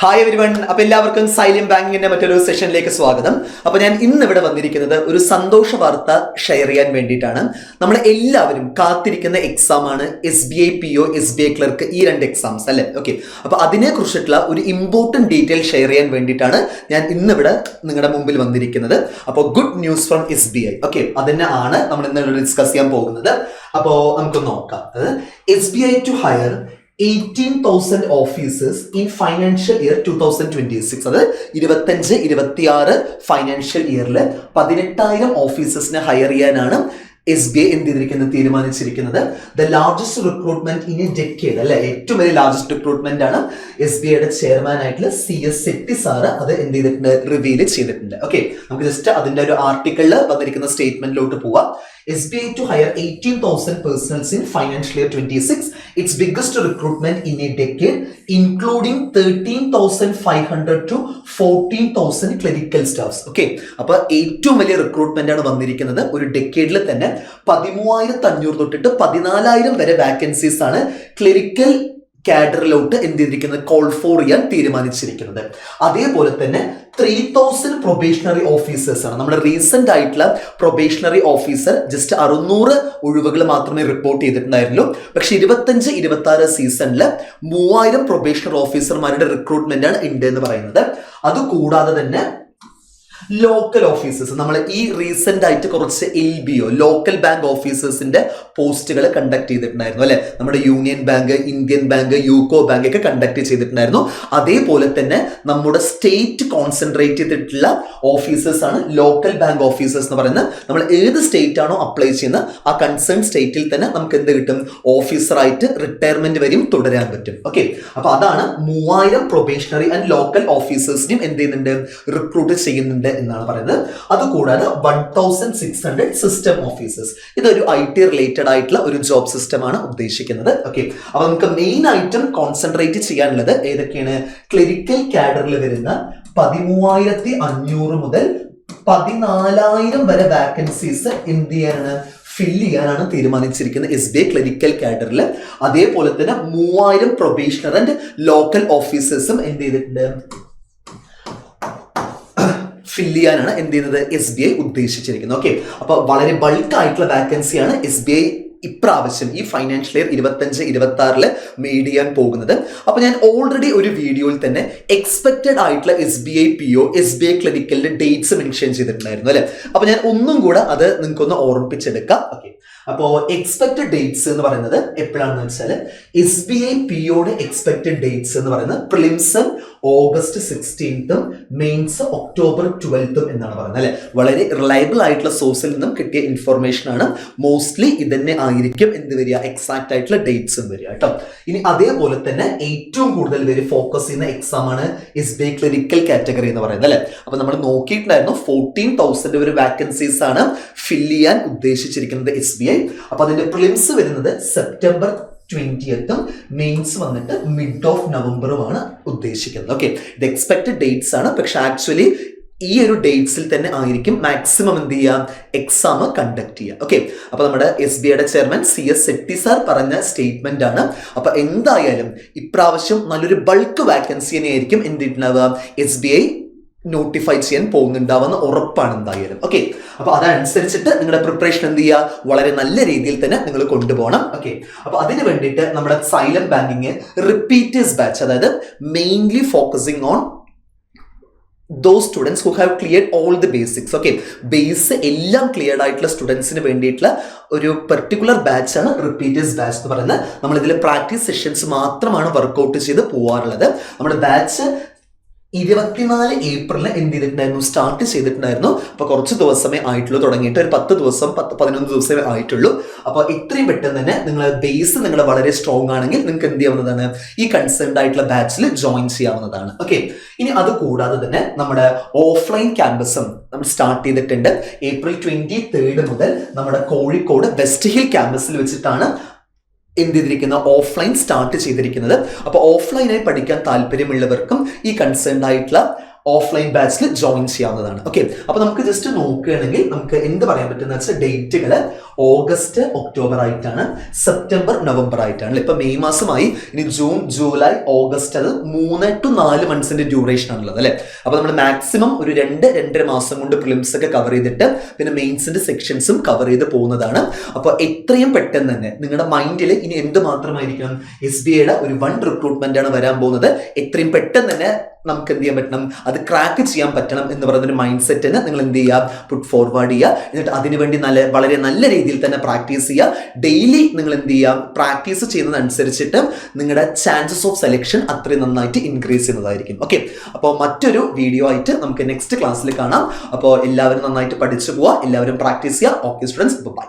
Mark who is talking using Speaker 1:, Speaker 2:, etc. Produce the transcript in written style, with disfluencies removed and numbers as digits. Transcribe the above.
Speaker 1: Hi everyone. അപ്പോൾ എല്ലാവർക്കും xylem ബാങ്കിന്റെ മറ്റൊരു സെഷനിലേക്ക് സ്വാഗതം. അപ്പോൾ ഞാൻ ഇന്ന് ഇവിടെ വന്നിരിക്കുന്നത് ഒരു സന്തോഷ വാർത്ത ഷെയർ ചെയ്യാൻ വേണ്ടിയിട്ടാണ്. നമ്മൾ എല്ലാവരും കാത്തിരിക്കുന്ന എക്സാം ആണ് SBI PO, SBI ക്ലർക്ക്, ഈ രണ്ട് എക്സാംസ് അല്ലേ? ഓക്കെ, അപ്പോൾ അതിനെക്കുറിച്ചിട്ടുള്ള ഒരു ഇമ്പോർട്ടൻറ്റ് ഡീറ്റെയിൽ ഷെയർ ചെയ്യാൻ വേണ്ടിയിട്ടാണ് ഞാൻ ഇന്നിവിടെ നിങ്ങളുടെ മുമ്പിൽ വന്നിരിക്കുന്നത്. അപ്പോൾ good news from SBI. Okay, അതന്നെ ആണ് നമ്മൾ ഇന്ന് ഡിസ്കസ് ചെയ്യാൻ പോകുന്നത്. അപ്പോൾ നമുക്ക് നോക്കാം. SBI to hire 18,000 officers in financial year 2026. അത് 25-26 ഫൈനാൻഷ്യൽ ഇയറിൽ 18,000 ഓഫീസേഴ്സിനെ ഹയർ ചെയ്യാനാണ് SBI തീരുമാനിച്ചിരിക്കുന്നത്. The largest recruitment in A decade അല്ലെ, ഏറ്റവും വലിയ ലാർജസ്റ്റ് റിക്രൂട്ട്മെന്റ് ആണ് SBIയുടെ ചെയർമാൻ ആയിട്ടുള്ള CS സെട്ടി സാറ് അത് റിവീൽ ചെയ്തിട്ടുണ്ട്. ഓക്കെ, നമുക്ക് ജസ്റ്റ് അതിന്റെ ഒരു ആർട്ടിക്കിളിൽ വന്നിരിക്കുന്ന സ്റ്റേറ്റ്മെന്റിലോട്ട് പോവാം. SBI to hire 18,000 personnel in financial year 26, its biggest recruitment in a decade, including 13,500 to 14,000 clerical staffs. Okay, അപ്പോൾ ഏറ്റവും വലിയ റിക്രൂട്ട്മെന്റ് ആണ് വന്നിരിക്കുന്നത്. ഒരു ഡെക്കേഡിൽ തന്നെ 13,500 തൊട്ടിട്ട് 14,000 വരെ വാക്കൻസീസ് ആണ് ക്ലറിക്കൽ കാഡറിലോട്ട് കോൾ ഫോർ ചെയ്യാൻ തീരുമാനിച്ചിരിക്കുന്നത്. അതേപോലെ തന്നെ 3,000 പ്രൊബേഷണറി ഓഫീസേഴ്സ് ആണ്. നമ്മുടെ റീസെന്റ് ആയിട്ടുള്ള പ്രൊബേഷണറി ഓഫീസർ ജസ്റ്റ് 600 ഒഴിവുകൾ മാത്രമേ റിപ്പോർട്ട് ചെയ്തിട്ടുണ്ടായിരുന്നുള്ളൂ. പക്ഷെ 25-26 സീസണിൽ 3,000 പ്രൊബേഷണറി ഓഫീസർമാരുടെ റിക്രൂട്ട്മെന്റ് ആണ് ഉണ്ട് എന്ന് പറയുന്നത്. അതുകൂടാതെ തന്നെ ലോക്കൽ ഓഫീസേഴ്സ്, നമ്മൾ ഈ റീസെന്റ് ആയിട്ട് കുറച്ച് LBO ലോക്കൽ ബാങ്ക് ഓഫീസേഴ്സിന്റെ പോസ്റ്റുകൾ കണ്ടക്ട് ചെയ്തിട്ടുണ്ടായിരുന്നു അല്ലെ. നമ്മുടെ union bank, Indian bank, UCO bank ഒക്കെ കണ്ടക്ട് ചെയ്തിട്ടുണ്ടായിരുന്നു. അതേപോലെ തന്നെ നമ്മുടെ സ്റ്റേറ്റ് കോൺസെൻട്രേറ്റ് ചെയ്തിട്ടുള്ള ഓഫീസേഴ്സ് ആണ് ലോക്കൽ ബാങ്ക് ഓഫീസേഴ്സ് എന്ന് പറയുന്നത്. നമ്മൾ ഏത് സ്റ്റേറ്റ് ആണോ അപ്ലൈ ചെയ്യുന്നത് ആ കൺസേൺ സ്റ്റേറ്റിൽ തന്നെ നമുക്ക് എന്ത് കിട്ടും, ഓഫീസറായിട്ട് റിട്ടയർമെന്റ് വരെയും തുടരാൻ പറ്റും. ഓക്കെ, അപ്പൊ അതാണ് 3,000 പ്രൊബേഷണറി ആൻഡ് ലോക്കൽ ഓഫീസേഴ്സിനെയും എന്ത് ചെയ്യുന്നുണ്ട്, റിക്രൂട്ട് ചെയ്യുന്നുണ്ട് എന്നാണ് പറയുന്നത്. അതുകൂടാതെ 1,600 സിസ്റ്റം ഓഫീസേഴ്സ്, ഇതൊരു IT റിലേറ്റഡ് ആയിട്ടുള്ള ഒരു ജോബ് സിസ്റ്റം ആണ് ഉദ്ദേശിക്കുന്നത്. ഓക്കെ, അപ്പൊ നമുക്ക് മെയിൻ ആയിട്ടും കോൺസെൻട്രേറ്റ് ചെയ്യാനുള്ളത് ഏതൊക്കെയാണ്, ക്ലറിക്കൽ കാഡറിൽ വരുന്ന 13,500 മുതൽ 14,000 വരെ വാക്കൻസീസ് എന്ത് ചെയ്യാനാണ്, ഫില്ല് ചെയ്യാനാണ് തീരുമാനിച്ചിരിക്കുന്നത് SBI ക്ലറിക്കൽ കാഡറിൽ. അതേപോലെ തന്നെ 3,000 പ്രൊബേഷണർ ആൻഡ് ലോക്കൽ ഓഫീസേഴ്സും എന്ത് ചെയ്തിട്ടുണ്ട്, ഫില്ല് ചെയ്യാനാണ് എന്ത് ചെയ്യുന്നത് SBI ഉദ്ദേശിച്ചിരിക്കുന്നത്. ഓക്കെ, അപ്പൊ വളരെ ബൾക്ക് ആയിട്ടുള്ള വാക്കൻസിയാണ് SBI ഇപ്രാവശ്യം ഈ ഫൈനാൻഷ്യൽ ഇയർ 25-26 മെയ്ഡ് ചെയ്യാൻ പോകുന്നത്. അപ്പൊ ഞാൻ ഓൾറെഡി ഒരു വീഡിയോയിൽ തന്നെ എക്സ്പെക്റ്റഡ് ആയിട്ടുള്ള SBI PO, SBI ക്ലറിക്കലിന്റെ ഡേറ്റ്സ് മെൻഷൻ ചെയ്തിട്ടുണ്ടായിരുന്നു അല്ലെ. അപ്പൊ ഞാൻ ഒന്നും കൂടെ അത് നിങ്ങൾക്കൊന്ന് ഓർമ്മിപ്പിച്ചെടുക്കാം. ഓക്കെ, അപ്പോൾ എക്സ്പെക്റ്റഡ് ഡേറ്റ്സ് എന്ന് പറയുന്നത് എപ്പോഴാണെന്ന് വെച്ചാൽ SBI POയുടെ എക്സ്പെക്റ്റഡ് ഡേറ്റ്സ് എന്ന് പറയുന്നത് prelims August 16th, mains October 12th എന്നാണ് പറയുന്നത് അല്ലെ. വളരെ റിലയബിൾ ആയിട്ടുള്ള സോഴ്സിൽ നിന്നും കിട്ടിയ ഇൻഫർമേഷൻ ആണ്. മോസ്റ്റ്ലി ഇതന്നെ ആയിരിക്കും എന്ത് വരിക, എക്സാക്ട് ആയിട്ടുള്ള ഡേറ്റ്സും വരിക കേട്ടോ. ഇനി അതേപോലെ തന്നെ ഏറ്റവും കൂടുതൽ പേര് ഫോക്കസ് ചെയ്യുന്ന എക്സാം ആണ് SBI ക്ലറിക്കൽ കാറ്റഗറി എന്ന് പറയുന്നത് അല്ലെ. അപ്പൊ നമ്മൾ നോക്കിയിട്ടുണ്ടായിരുന്നു 14,000 ഒരു വാക്കൻസീസ് ആണ് ഫില്ല് ചെയ്യാൻ ഉദ്ദേശിച്ചിരിക്കുന്നത് SBI. അപ്പൊ അതിന്റെ പ്രിലിംസ് വരുന്നത് September 20th, മെയിൻസ് വന്നിട്ട് മിഡ് ഓഫ് നവംബറുമാണ് ഉദ്ദേശിക്കുന്നത്. ഓക്കെ, ഇത് എക്സ്പെക്റ്റഡ് ഡേറ്റ്സ് ആണ്. പക്ഷെ ആക്ച്വലി ഈ ഒരു ഡേറ്റ്സിൽ തന്നെ ആയിരിക്കും മാക്സിമം എന്ത് ചെയ്യാം, എക്സാം കണ്ടക്ട് ചെയ്യുക. ഓക്കെ, അപ്പൊ നമ്മുടെ SBIയുടെ ചെയർമാൻ CS സെട്ടി സാർ പറഞ്ഞ സ്റ്റേറ്റ്മെന്റ് ആണ്. അപ്പൊ എന്തായാലും ഇപ്രാവശ്യം നല്ലൊരു ബൾക്ക് വാക്കൻസിനെ ആയിരിക്കും എന്തിട്ടുണ്ടാവുക, SBI നോട്ടിഫൈ ചെയ്യാൻ പോകുന്നുണ്ടാവുന്ന ഉറപ്പാണ് എന്തായാലും. ഓക്കെ, അപ്പൊ അതനുസരിച്ചിട്ട് നിങ്ങളുടെ പ്രിപ്പറേഷൻ എന്ത് ചെയ്യുക, വളരെ നല്ല രീതിയിൽ തന്നെ നിങ്ങൾ കൊണ്ടുപോകണം. ഓക്കെ, അപ്പൊ അതിന് വേണ്ടിയിട്ട് നമ്മുടെ സൈലം ബാങ്കിങ് റിപ്പീറ്റേഴ്സ് ബാച്ച്, അതായത് mainly focusing on those students who have cleared all the basics. Okay, base എല്ലാം ക്ലിയർഡ് ആയിട്ടുള്ള സ്റ്റുഡൻസിന് വേണ്ടിയിട്ടുള്ള ഒരു പെർട്ടിക്കുലർ ബാച്ച് ആണ് റിപ്പീറ്റേഴ്സ് ബാച്ച് എന്ന് പറയുന്നത്. നമ്മൾ ഇതിൽ പ്രാക്ടീസ് സെഷൻസ് മാത്രമാണ് വർക്ക്ഔട്ട് ചെയ്ത് പോകാറുള്ളത്. നമ്മുടെ ബാച്ച് 24 ഏപ്രിലിൽ എന്ത് ചെയ്തിട്ടുണ്ടായിരുന്നു, സ്റ്റാർട്ട് ചെയ്തിട്ടുണ്ടായിരുന്നു. അപ്പൊ കുറച്ച് ദിവസമേ ആയിട്ടുള്ളൂ, തുടങ്ങിയിട്ട് ഒരു 10 ദിവസം 11 ദിവസമേ ആയിട്ടുള്ളൂ. അപ്പൊ ഇത്രയും പെട്ടെന്ന് തന്നെ നിങ്ങൾ ബേസ് നിങ്ങൾ വളരെ സ്ട്രോങ് ആണെങ്കിൽ നിങ്ങൾക്ക് എന്ത് ചെയ്യാവുന്നതാണ്, ഈ കൺസേൺഡ് ആയിട്ടുള്ള ബാച്ചിൽ ജോയിൻ ചെയ്യാവുന്നതാണ്. ഓക്കെ, ഇനി അത് കൂടാതെ തന്നെ നമ്മുടെ ഓഫ്ലൈൻ ക്യാമ്പസും നമ്മൾ സ്റ്റാർട്ട് ചെയ്തിട്ടുണ്ട്. April 23rd മുതൽ നമ്മുടെ കോഴിക്കോട് വെസ്റ്റ് ഹിൽ ക്യാമ്പസിൽ വെച്ചിട്ടാണ് എന്ത് ചെയ്തിരിക്കുന്ന ഓഫ്ലൈൻ സ്റ്റാർട്ട് ചെയ്തിരിക്കുന്നത്. അപ്പോൾ ഓഫ്ലൈനായി പഠിക്കാൻ താല്പര്യമുള്ളവർക്കും ഈ കൺസേൺഡ് ആയിട്ടുള്ള ഓഫ്ലൈൻ ബാച്ചിൽ ജോയിൻ ചെയ്യാവുന്നതാണ്. ഓക്കെ, അപ്പൊ നമുക്ക് ജസ്റ്റ് നോക്കുകയാണെങ്കിൽ നമുക്ക് എന്ത് പറയാൻ പറ്റുന്ന വെച്ചാൽ ഡേറ്റുകൾ ഓഗസ്റ്റ് ഒക്ടോബർ ആയിട്ടാണ്, സെപ്റ്റംബർ നവംബർ ആയിട്ടാണ്. ഇപ്പൊ മെയ് മാസമായി, ഇനി ജൂൺ ജൂലൈ ഓഗസ്റ്റ്, അത് 3 to 4 മന്ത്സിന്റെ ഡ്യൂറേഷൻ ആണുള്ളത് അല്ലെ. അപ്പൊ നമ്മൾ മാക്സിമം ഒരു 2-2.5 മാസം കൊണ്ട് പ്രിലിംസ് ഒക്കെ കവർ ചെയ്തിട്ട് പിന്നെ മെയിൻസിന്റെ സെക്ഷൻസും കവർ ചെയ്ത് പോകുന്നതാണ്. അപ്പൊ എത്രയും പെട്ടെന്ന് തന്നെ നിങ്ങളുടെ മൈൻഡിൽ ഇനി എന്ത് മാത്രമായിരിക്കണം, SBIയുടെ ഒരു 1 റിക്രൂട്ട്മെന്റ് ആണ് വരാൻ പോകുന്നത്. എത്രയും പെട്ടെന്ന് തന്നെ നമുക്ക് എന്ത് ചെയ്യാൻ പറ്റണം, അത് ക്രാക്ക് ചെയ്യാൻ പറ്റണം എന്ന് പറയുന്നൊരു മൈൻഡ് സെറ്റിന് നിങ്ങൾ എന്ത് ചെയ്യുക, പുട്ട് ഫോർവേഡ് ചെയ്യുക. എന്നിട്ട് അതിനുവേണ്ടി വളരെ നല്ല രീതിയിൽ തന്നെ പ്രാക്ടീസ് ചെയ്യുക. ഡെയിലി നിങ്ങൾ എന്ത് ചെയ്യുക, പ്രാക്ടീസ് ചെയ്യുന്നതനുസരിച്ചിട്ട് നിങ്ങളുടെ ചാൻസസ് ഓഫ് സെലക്ഷൻ അത്രയും നന്നായിട്ട് ഇൻക്രീസ് ചെയ്യുന്നതായിരിക്കും. ഓക്കെ, അപ്പോൾ മറ്റൊരു വീഡിയോ ആയിട്ട് നമുക്ക് നെക്സ്റ്റ് ക്ലാസ്സിൽ കാണാം. അപ്പോൾ എല്ലാവരും നന്നായിട്ട് പഠിച്ചു പോവുക, എല്ലാവരും പ്രാക്ടീസ് ചെയ്യുക. Okay students, by.